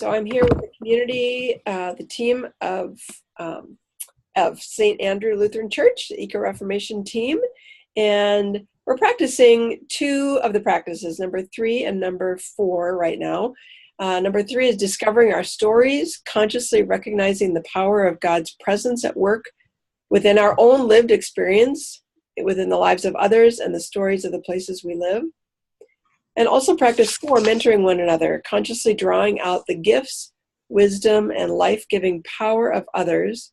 So I'm here with the community, the team of St. Andrew Lutheran Church, the Eco-Reformation team, and we're practicing two of the practices, number 3 and number 4 right now. Number 3 is discovering our stories, consciously recognizing the power of God's presence at work within our own lived experience, within the lives of others and the stories of the places we live. And also practice 4, mentoring one another, consciously drawing out the gifts, wisdom, and life-giving power of others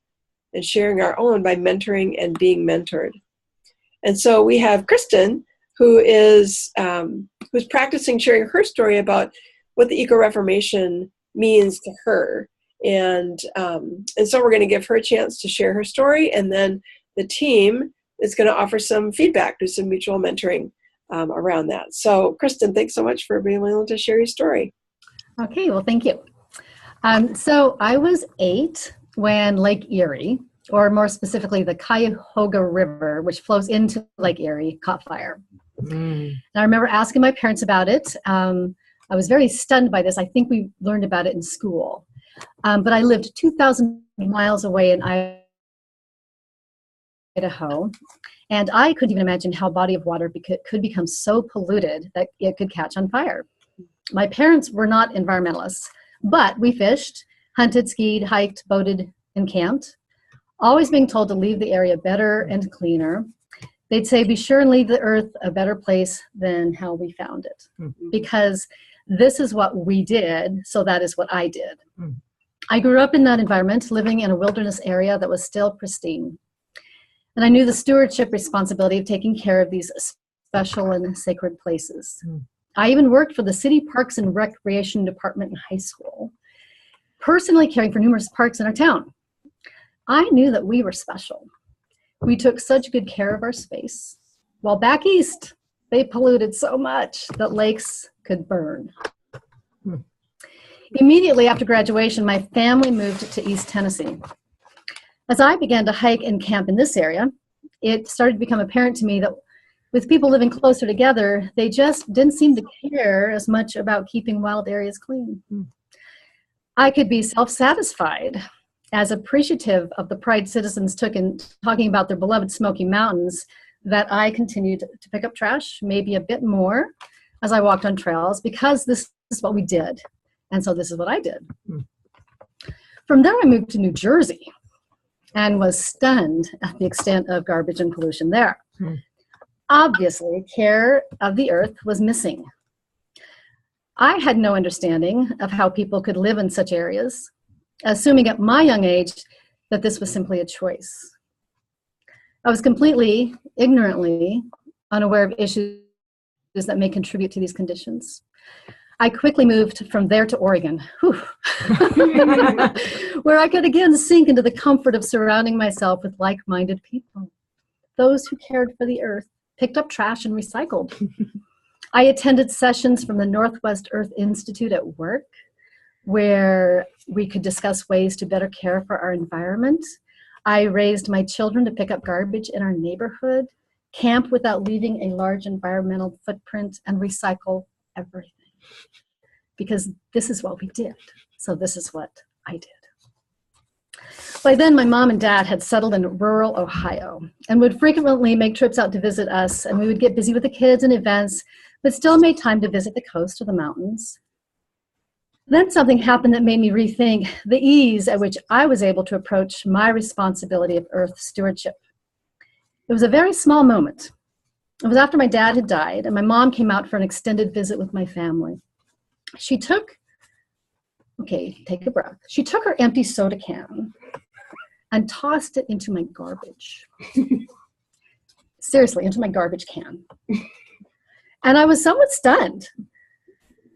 and sharing our own by mentoring and being mentored. And so we have Kristen, who's practicing sharing her story about what the Eco-Reformation means to her. And so we're going to give her a chance to share her story, and then the team is going to offer some feedback, do some mutual mentoring around that. So Kristen, thanks so much for being willing to share your story. Okay, well, thank you. So I was 8 when Lake Erie, or more specifically the Cuyahoga River, which flows into Lake Erie, caught fire. And I remember asking my parents about it. I was very stunned by this. I think we learned about it in school. But I lived 2,000 miles away in Idaho, and I couldn't even imagine how a body of water could become so polluted that it could catch on fire. My parents were not environmentalists, but we fished, hunted, skied, hiked, boated, and camped, always being told to leave the area better and cleaner. They'd say, be sure and leave the earth a better place than how we found it, because this is what we did, so that is what I did. I grew up in that environment, living in a wilderness area that was still pristine. And I knew the stewardship responsibility of taking care of these special and sacred places. I even worked for the City Parks and Recreation Department in high school, personally caring for numerous parks in our town. I knew that we were special. We took such good care of our space. While back east, they polluted so much that lakes could burn. Immediately after graduation, my family moved to East Tennessee. As I began to hike and camp in this area, it started to become apparent to me that with people living closer together, they just didn't seem to care as much about keeping wild areas clean. I could be self-satisfied, as appreciative of the pride citizens took in talking about their beloved Smoky Mountains, that I continued to pick up trash, maybe a bit more, as I walked on trails, because this is what we did. And so this is what I did. From there, I moved to New Jersey and was stunned at the extent of garbage and pollution there. Obviously, care of the earth was missing. I had no understanding of how people could live in such areas, assuming at my young age that this was simply a choice. I was completely, ignorantly unaware of issues that may contribute to these conditions. I quickly moved from there to Oregon, where I could again sink into the comfort of surrounding myself with like-minded people, those who cared for the earth, picked up trash, and recycled. I attended sessions from the Northwest Earth Institute at work, where we could discuss ways to better care for our environment. I raised my children to pick up garbage in our neighborhood, camp without leaving a large environmental footprint, and recycle everything. Because this is what we did. So this is what I did. By then, my mom and dad had settled in rural Ohio and would frequently make trips out to visit us, and we would get busy with the kids and events, but still made time to visit the coast or the mountains. Then something happened that made me rethink the ease at which I was able to approach my responsibility of earth stewardship. It was a very small moment. It was after my dad had died, and my mom came out for an extended visit with my family. She took, okay, take a breath. She took her empty soda can and tossed it into my garbage. Seriously, into my garbage can. And I was somewhat stunned.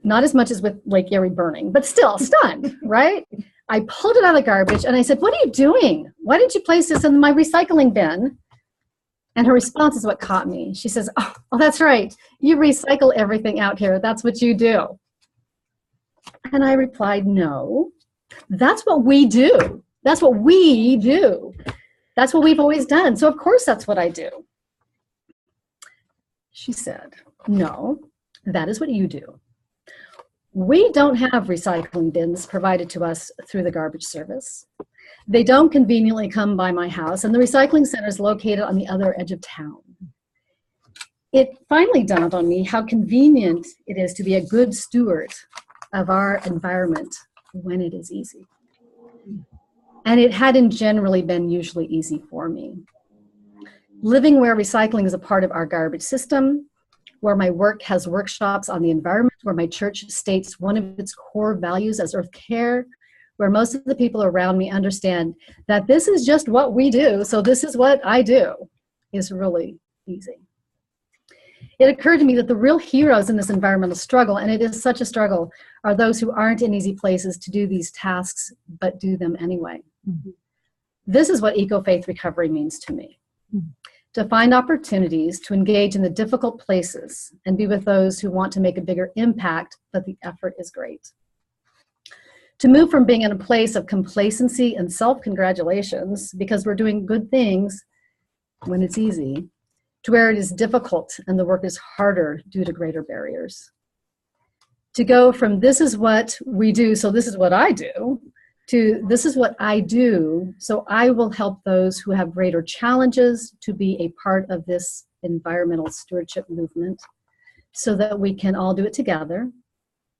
Not as much as with Lake Erie burning, but still stunned, right? I pulled it out of the garbage and I said, what are you doing? Why didn't you place this in my recycling bin? And her response is what caught me. She says, oh, that's right. You recycle everything out here. That's what you do. And I replied, no, that's what we do. That's what we do. That's what we've always done. So of course that's what I do. She said, no, that is what you do. We don't have recycling bins provided to us through the garbage service. They don't conveniently come by my house, and the recycling center is located on the other edge of town. It finally dawned on me how convenient it is to be a good steward of our environment when it is easy. And it hadn't generally been usually easy for me. Living where recycling is a part of our garbage system, where my work has workshops on the environment, where my church states one of its core values as earth care, where most of the people around me understand that this is just what we do, so this is what I do, is really easy. It occurred to me that the real heroes in this environmental struggle, and it is such a struggle, are those who aren't in easy places to do these tasks, but do them anyway. Mm-hmm. This is what EcoFaith recovery means to me. Mm-hmm. To find opportunities to engage in the difficult places and be with those who want to make a bigger impact, but the effort is great. To move from being in a place of complacency and self-congratulations because we're doing good things when it's easy, to where it is difficult and the work is harder due to greater barriers. To go from this is what we do, so this is what I do, to this is what I do, so I will help those who have greater challenges to be a part of this environmental stewardship movement so that we can all do it together.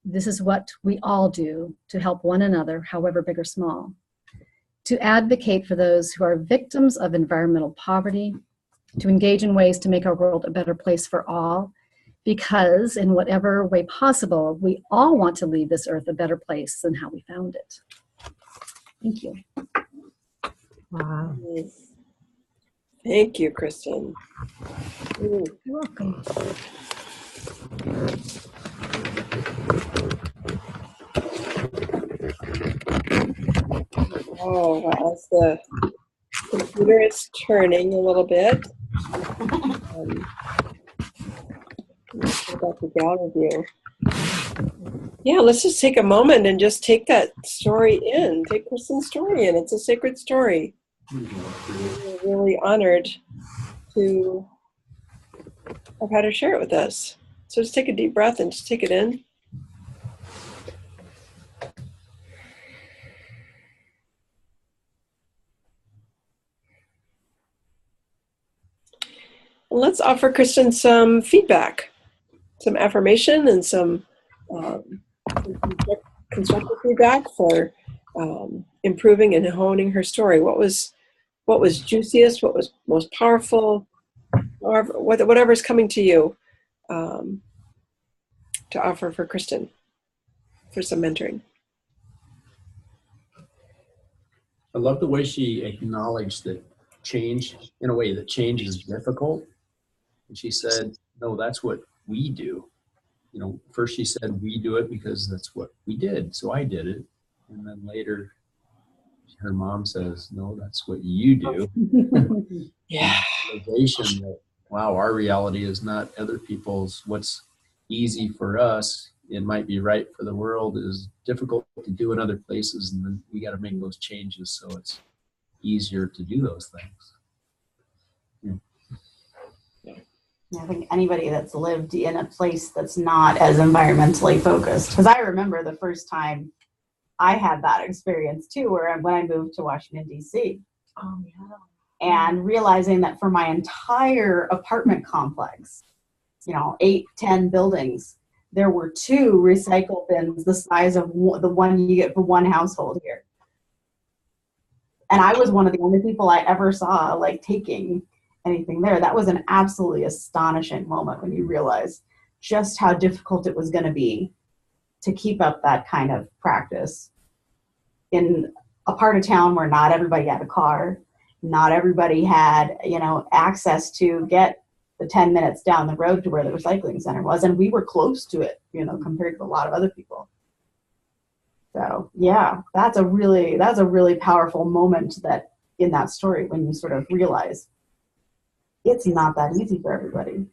This is what we all do to help one another, however big or small. To advocate for those who are victims of environmental poverty, to engage in ways to make our world a better place for all, because in whatever way possible, we all want to leave this earth a better place than how we found it. Thank you. Wow. Thank you, Kristen. You're welcome. Oh, as the computer is turning a little bit. Let's go back to gallery view. Yeah, let's just take a moment and just take that story in. Take Kristen's story in. It's a sacred story. We're really honored to have had her share it with us. So just take a deep breath and just take it in. And let's offer Kristen some feedback, some affirmation, and some constructive feedback for improving and honing her story. What was juiciest? What was most powerful? Whatever's coming to you to offer for Kristen for some mentoring. I love the way she acknowledged that change, in a way, that change is difficult. And she said, no, that's what we do. You know, first she said we do it because that's what we did, so I did it. And then later, her mom says, no, that's what you do. Yeah. Realization that, wow, our reality is not other people's. What's easy for us, it might be right for the world, is difficult to do in other places, and then we got to make those changes so it's easier to do those things. I think anybody that's lived in a place that's not as environmentally focused, because I remember the first time I had that experience too, where when I moved to Washington, D.C. Oh, yeah. And realizing that for my entire apartment complex, 8, 10 buildings, there were 2 recycle bins the size of the one you get for one household here. And I was one of the only people I ever saw taking anything there. That was an absolutely astonishing moment when you realize just how difficult it was going to be to keep up that kind of practice in a part of town where not everybody had a car, not everybody had, access to get the 10 minutes down the road to where the recycling center was. And we were close to it, compared to a lot of other people. So yeah, that's a really powerful moment that in that story, when you sort of realize it's not that easy for everybody.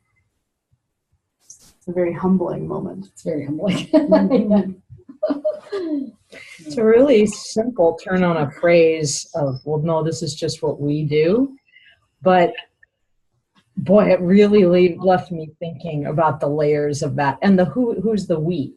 It's a very humbling moment. It's very humbling. It's a really simple turn on a phrase of, well, no, this is just what we do. But boy, it really left me thinking about the layers of that. And who's the we?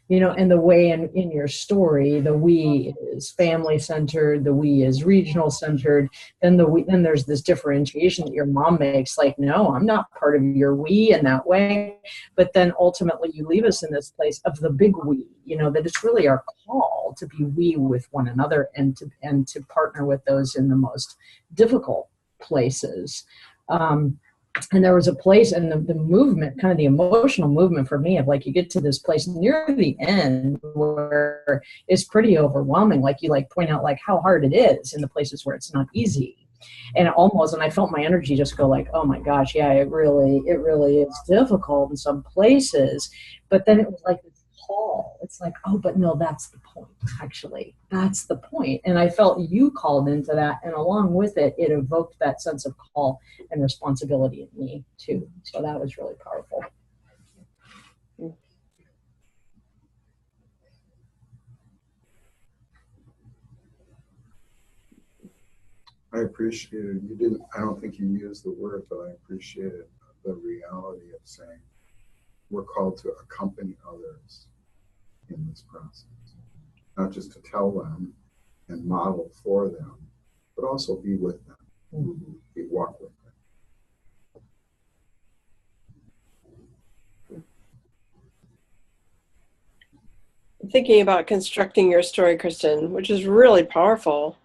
And the way in your story, the we is family centered, the we is regional centered. Then there's this differentiation that your mom makes, like, no, I'm not part of your we in that way. But then ultimately you leave us in this place of the big we, that it's really our call to be we with one another and to partner with those in the most difficult places. And there was a place, and the movement, kind of the emotional movement for me of like, you get to this place near the end where it's pretty overwhelming. Like you point out like how hard it is in the places where it's not easy. And I felt my energy just go like, oh my gosh, yeah, it really is difficult in some places. But then it was like this call. It's like, oh, but no, that's the point, actually. That's the point. And I felt you called into that. And along with it, it evoked that sense of call and responsibility in me too. So that was really powerful. I appreciated, I don't think you used the word, but I appreciated the reality of saying we're called to accompany others in this process, not just to tell them and model for them, but also be with them, walk with them. I'm thinking about constructing your story, Kristen, which is really powerful.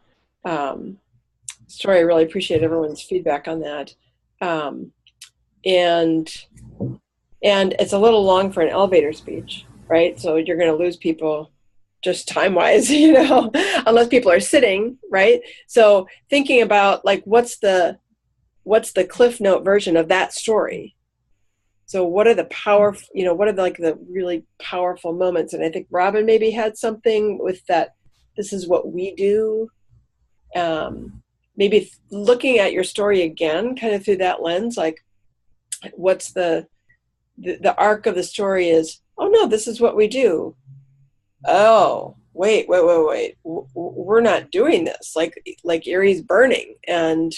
Story, I really appreciate everyone's feedback on that. And it's a little long for an elevator speech, right? So you're going to lose people just time-wise, unless people are sitting, right? So thinking about like, what's the Cliff Note version of that story? So what are the powerful, what are the really powerful moments? And I think Robin maybe had something with that. This is what we do. Maybe looking at your story again, kind of through that lens, like what's the arc of the story is, oh no, this is what we do. Oh, wait. We're not doing this. Like Erie's burning and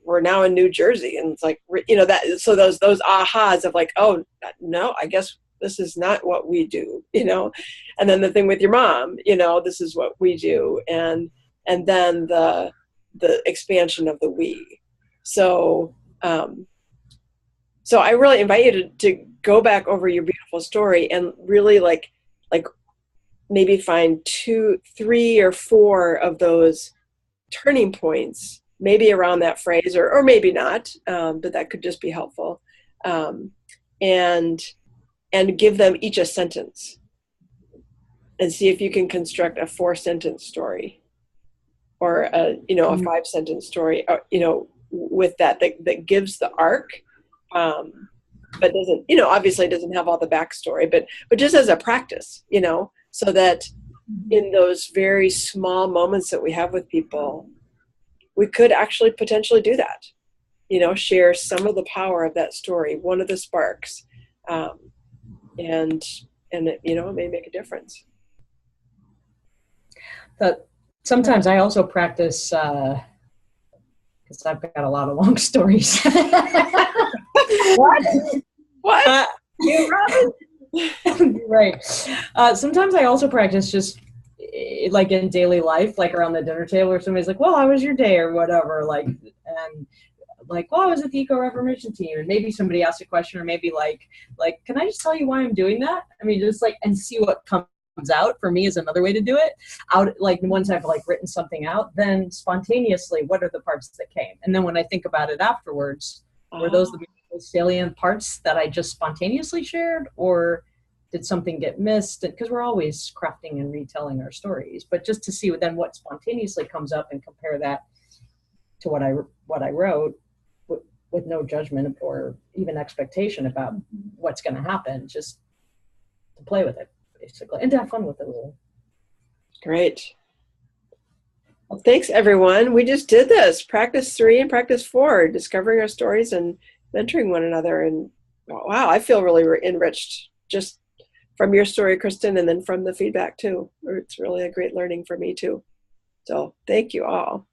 we're now in New Jersey. And it's like, that, so those ahas of like, oh no, I guess this is not what we do, and then the thing with your mom, this is what we do. And then the expansion of the we. So I really invite you to go back over your beautiful story and really like maybe find 2, 3, or 4 of those turning points, maybe around that phrase or maybe not, but that could just be helpful. And give them each a sentence and see if you can construct a 4-sentence story or a 5-sentence story, with that gives the arc, but doesn't, obviously doesn't have all the backstory, but just as a practice, so that in those very small moments that we have with people, we could actually potentially do that, share some of the power of that story, one of the sparks, and it, it may make a difference. But sometimes I also practice, because I've got a lot of long stories. What? You, Robin? Right. Sometimes I also practice just like in daily life, like around the dinner table, or somebody's like, well, how was your day or whatever? Like, and like, well, I was at the Eco-Reformation team, and maybe somebody asked a question, or maybe like, can I just tell you why I'm doing that? I mean, just like, and see what comes out. For me is another way to do it. Like once I've written something out, then spontaneously, what are the parts that came? And then when I think about it afterwards, were those the most salient parts that I just spontaneously shared, or did something get missed? Because we're always crafting and retelling our stories, but just to see then what spontaneously comes up and compare that to what I wrote with no judgment or even expectation about what's going to happen, just to play with it basically and to have fun with it. Great. Well, thanks everyone. We just did this. Practice 3 and practice 4, discovering our stories and mentoring one another. And wow, I feel really enriched just from your story, Kristen, and then from the feedback too. It's really a great learning for me too. So thank you all.